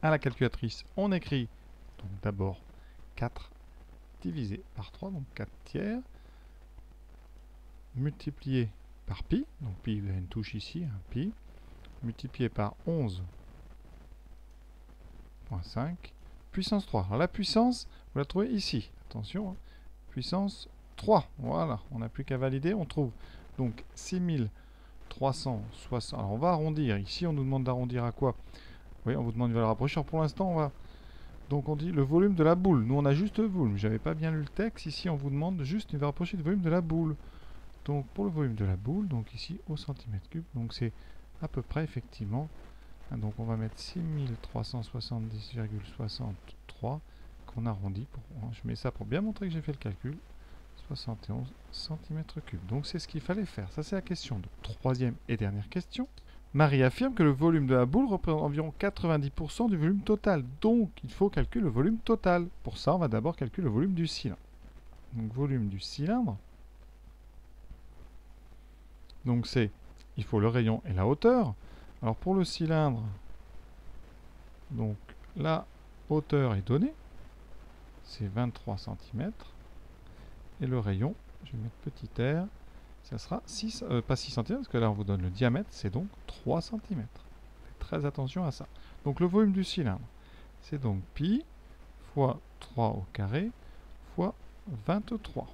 à la calculatrice, on écrit donc d'abord 4 divisé par 3, donc 4 tiers, multiplié par pi, donc pi, il y a une touche ici, un pi, multiplié par 11,5, puissance 3. Alors la puissance, vous la trouvez ici, attention, hein, puissance 3, voilà, on n'a plus qu'à valider, on trouve donc 6360, alors on va arrondir, ici on nous demande d'arrondir à quoi? Oui, on vous demande une valeur approchée, pour l'instant on va... Donc on dit le volume de la boule. Nous on a juste le volume. J'avais pas bien lu le texte. Ici on vous demande juste une valeur approchée du volume de la boule. Donc pour le volume de la boule, donc ici au centimètre cube, donc c'est à peu près effectivement. Donc on va mettre 6370,63 qu'on arrondit. Je mets ça pour bien montrer que j'ai fait le calcul. 71 cm3. Donc c'est ce qu'il fallait faire. Ça c'est la question de troisième et dernière question. Marie affirme que le volume de la boule représente environ 90% du volume total. Donc, il faut calculer le volume total. Pour ça, on va d'abord calculer le volume du cylindre. Donc, volume du cylindre. Donc, c'est, il faut le rayon et la hauteur. Alors, pour le cylindre, donc, la hauteur est donnée. C'est 23 cm. Et le rayon, je vais mettre petit r. Ça sera 6, pas 6 cm, parce que là on vous donne le diamètre, c'est donc 3 cm. Faites très attention à ça. Donc le volume du cylindre, c'est donc pi fois 3 au carré fois 23.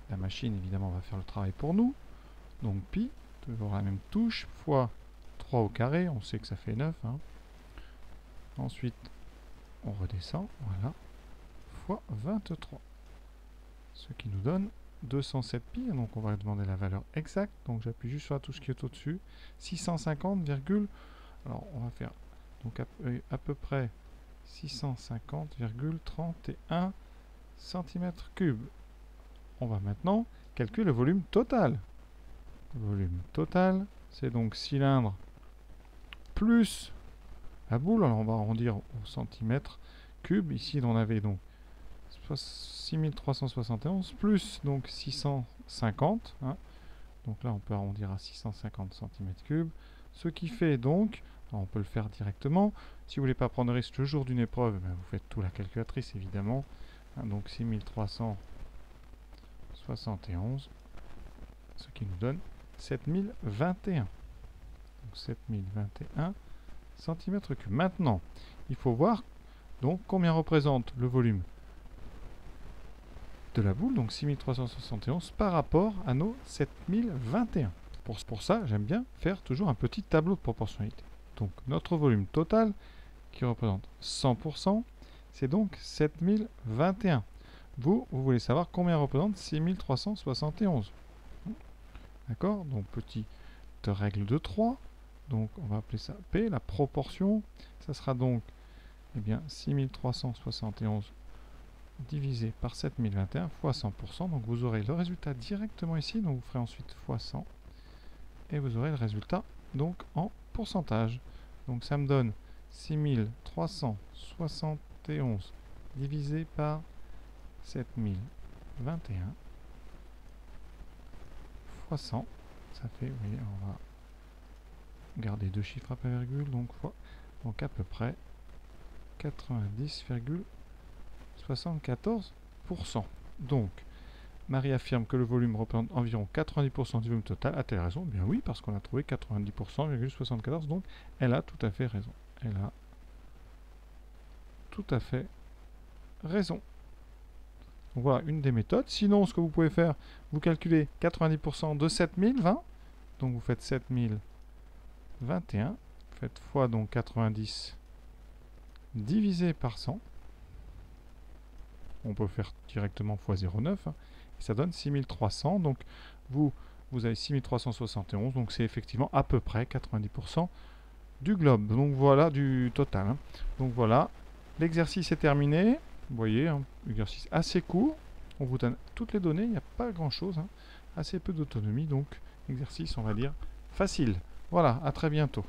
La machine évidemment va faire le travail pour nous. Donc pi, toujours la même touche, fois 3 au carré, on sait que ça fait 9. Hein. Ensuite, on redescend, voilà, fois 23. Ce qui nous donne 207 pi, donc on va demander la valeur exacte, donc j'appuie juste sur la touche qui est au-dessus, 650, alors on va faire donc à peu près 650,31 cm3. On va maintenant calculer le volume total. Le volume total, c'est donc cylindre plus la boule, alors on va arrondir au centimètre cube, ici on avait donc 6371 plus donc 650, hein. Donc là on peut arrondir à 650 cm3, ce qui fait donc, on peut le faire directement, si vous voulez pas prendre le risque le jour d'une épreuve, ben vous faites tout la calculatrice évidemment, hein, donc 6371, ce qui nous donne 7021, donc 7021 cm3. Maintenant, il faut voir donc combien représente le volume de la boule, donc 6371 par rapport à nos 7021. Pour ça, j'aime bien faire toujours un petit tableau de proportionnalité. Donc notre volume total, qui représente 100%, c'est donc 7021. Vous voulez savoir combien représente 6371. D'accord? Donc petite règle de 3. Donc on va appeler ça P, la proportion. Ça sera donc eh bien, 6371 divisé par 7021 fois 100%. Donc vous aurez le résultat directement ici. Donc vous ferez ensuite fois 100. Et vous aurez le résultat donc en pourcentage. Donc ça me donne 6371 divisé par 7021 fois 100. Ça fait, vous voyez, on va garder deux chiffres après virgule, donc fois, donc à peu près 90,74%. Donc, Marie affirme que le volume représente environ 90% du volume total. A-t-elle raison? Bien oui, parce qu'on a trouvé 90,74%, donc elle a tout à fait raison. Elle a tout à fait raison. Donc voilà une des méthodes. Sinon, ce que vous pouvez faire, vous calculez 90% de 7020. Donc vous faites 7021. Vous faites fois donc 90 divisé par 100. On peut faire directement fois 0,9. Et ça donne 6300. Donc vous avez 6371. Donc c'est effectivement à peu près 90% du globe. Donc voilà du total. Hein. Donc voilà. L'exercice est terminé. Vous voyez, un exercice assez court. On vous donne toutes les données. Il n'y a pas grand-chose. Hein. Assez peu d'autonomie. Donc exercice, on va dire, facile. Voilà, à très bientôt.